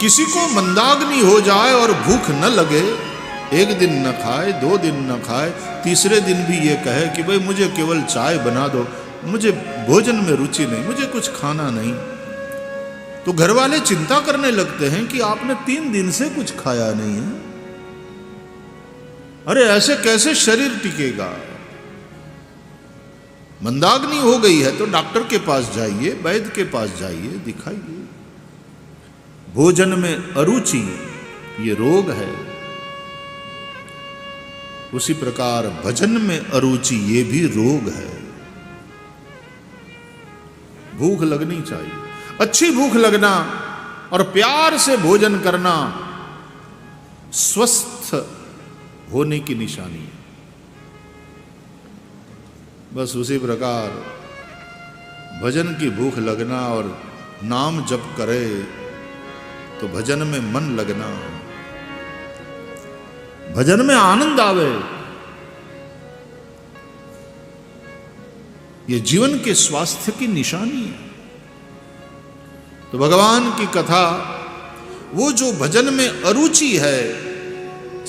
किसी को मंदाग्नि हो जाए और भूख न लगे, एक दिन न खाए, 2 दिन न खाए, तीसरे दिन भी ये कहे कि भाई मुझे केवल चाय बना दो, मुझे भोजन में रुचि नहीं, मुझे कुछ खाना नहीं, तो घर वाले चिंता करने लगते हैं कि आपने 3 दिन से कुछ खाया नहीं है। अरे ऐसे कैसे शरीर टिकेगा? मंदाग्नि हो गई है तो डॉक्टर के पास जाइए, वैद्य के पास जाइए, दिखाइए। भोजन में अरुचि ये रोग है, उसी प्रकार भजन में अरुचि ये भी रोग है। भूख लगनी चाहिए, अच्छी भूख लगना और प्यार से भोजन करना स्वस्थ होने की निशानी है। बस उसी प्रकार भजन की भूख लगना और नाम जप करे तो भजन में मन लगना, भजन में आनंद आवे, ये जीवन के स्वास्थ्य की निशानी है। तो भगवान की कथा, वो जो भजन में अरुचि है,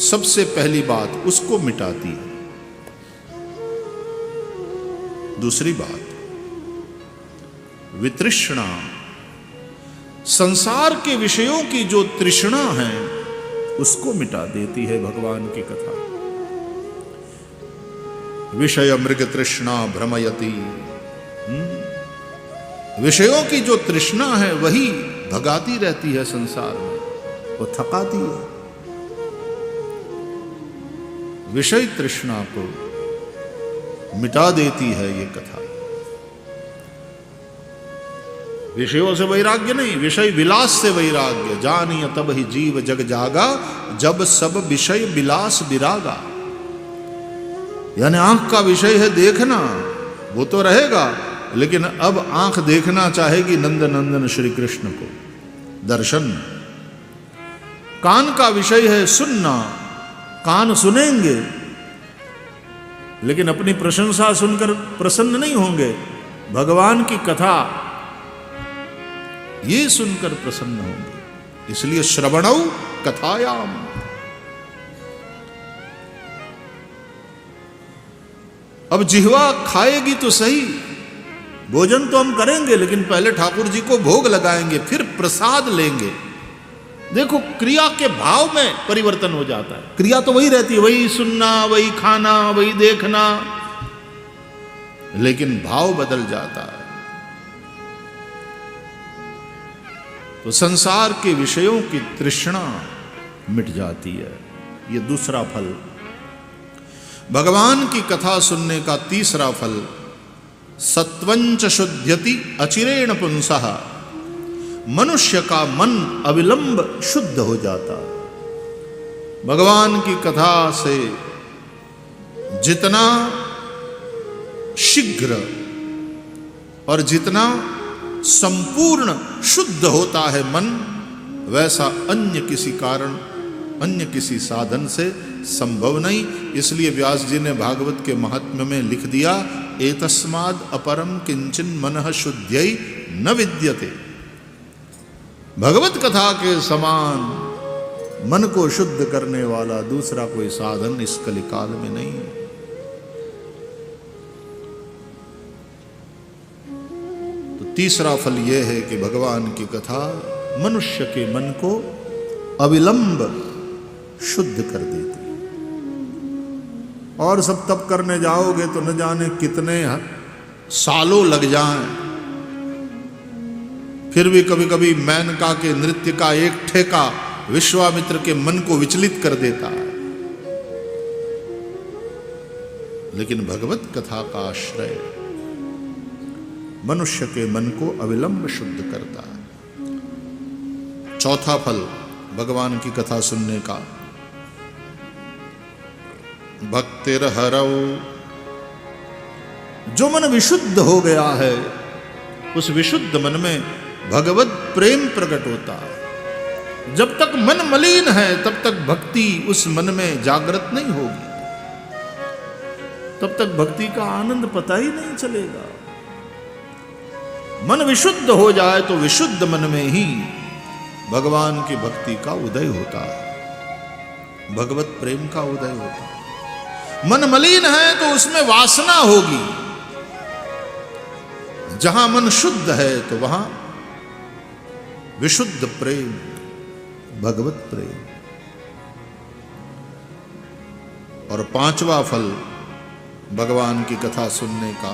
सबसे पहली बात उसको मिटाती है। दूसरी बात वितृष्णा, संसार के विषयों की जो तृष्णा है उसको मिटा देती है भगवान की कथा। विषय मृग तृष्णा भ्रमयति, विषयों की जो तृष्णा है वही भगाती रहती है संसार में, वो थकाती है। विषय तृष्णा को मिटा देती है ये कथा। विषयों से वैराग्य नहीं, विषय विलास से वैराग्य। जानिय तब ही जीव जग जागा, जब सब विषय विलास विरागा। यानी आंख का विषय है देखना, वो तो रहेगा, लेकिन अब आंख देखना चाहेगी नंद नंदन श्री कृष्ण को, दर्शन। कान का विषय है सुनना, कान सुनेंगे, लेकिन अपनी प्रशंसा सुनकर प्रसन्न नहीं होंगे। भगवान की कथा ये सुनकर प्रसन्न होंगे। इसलिए श्रवणौ कथायाम। अब जिह्वा खाएगी तो सही, भोजन तो हम करेंगे, लेकिन पहले ठाकुर जी को भोग लगाएंगे, फिर प्रसाद लेंगे। देखो क्रिया के भाव में परिवर्तन हो जाता है। क्रिया तो वही रहती है, वही सुनना, वही खाना, वही देखना, लेकिन भाव बदल जाता है। तो संसार के विषयों की तृष्णा मिट जाती है। ये दूसरा फल। भगवान की कथा सुनने का तीसरा फल, सत्वंच शुद्ध्यति अचिरेण पुंसः, मनुष्य का मन अविलंब शुद्ध हो जाता है। भगवान की कथा से जितना शीघ्र और जितना संपूर्ण शुद्ध होता है मन, वैसा अन्य किसी कारण, अन्य किसी साधन से संभव नहीं। इसलिए व्यास जी ने भागवत के महात्म्य में लिख दिया, एतस्माद् अपरम किंचन मनः शुद्ध्यै न विद्यते। भगवत कथा के समान मन को शुद्ध करने वाला दूसरा कोई साधन इस कलिकाल में नहीं है। तो तीसरा फल यह है कि भगवान की कथा मनुष्य के मन को अविलंब शुद्ध कर देती। और सब तप करने जाओगे तो न जाने कितने सालों लग जाएं, फिर भी कभी कभी मेनका के नृत्य का एक ठेका विश्वामित्र के मन को विचलित कर देता है। लेकिन भगवत कथा का आश्रय मनुष्य के मन को अविलंब शुद्ध करता है। चौथा फल भगवान की कथा सुनने का, भक्तिर्हरौ, जो मन विशुद्ध हो गया है उस विशुद्ध मन में भगवत प्रेम प्रकट होता है। जब तक मन मलिन है तब तक भक्ति उस मन में जागृत नहीं होगी, तब तक भक्ति का आनंद पता ही नहीं चलेगा। मन विशुद्ध हो जाए तो विशुद्ध मन में ही भगवान की भक्ति का उदय होता है, भगवत प्रेम का उदय होता है। मन मलिन है तो उसमें वासना होगी, जहां मन शुद्ध है तो वहां विशुद्ध प्रेम, भगवत प्रेम। और पांचवा फल भगवान की कथा सुनने का,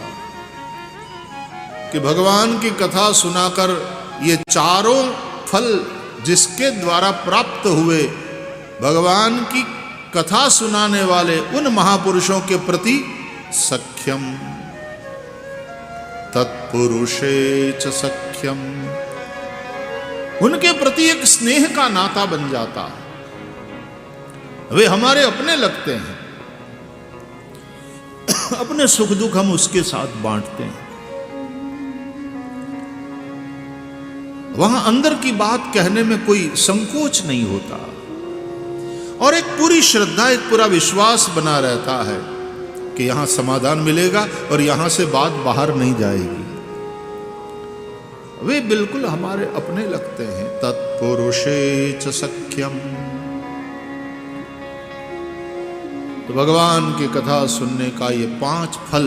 कि भगवान की कथा सुनाकर ये चारों फल जिसके द्वारा प्राप्त हुए, भगवान की कथा सुनाने वाले उन महापुरुषों के प्रति सख्यम, तत्पुरुषे च सख्यम, उनके प्रति एक स्नेह का नाता बन जाता है। वे हमारे अपने लगते हैं, अपने सुख दुख हम उसके साथ बांटते हैं। वहां अंदर की बात कहने में कोई संकोच नहीं होता, और एक पूरी श्रद्धा, एक पूरा विश्वास बना रहता है कि यहां समाधान मिलेगा और यहां से बात बाहर नहीं जाएगी। वे बिल्कुल हमारे अपने लगते हैं। तत्पुरुषे च सख्यम। तो भगवान की कथा सुनने का ये 5 फल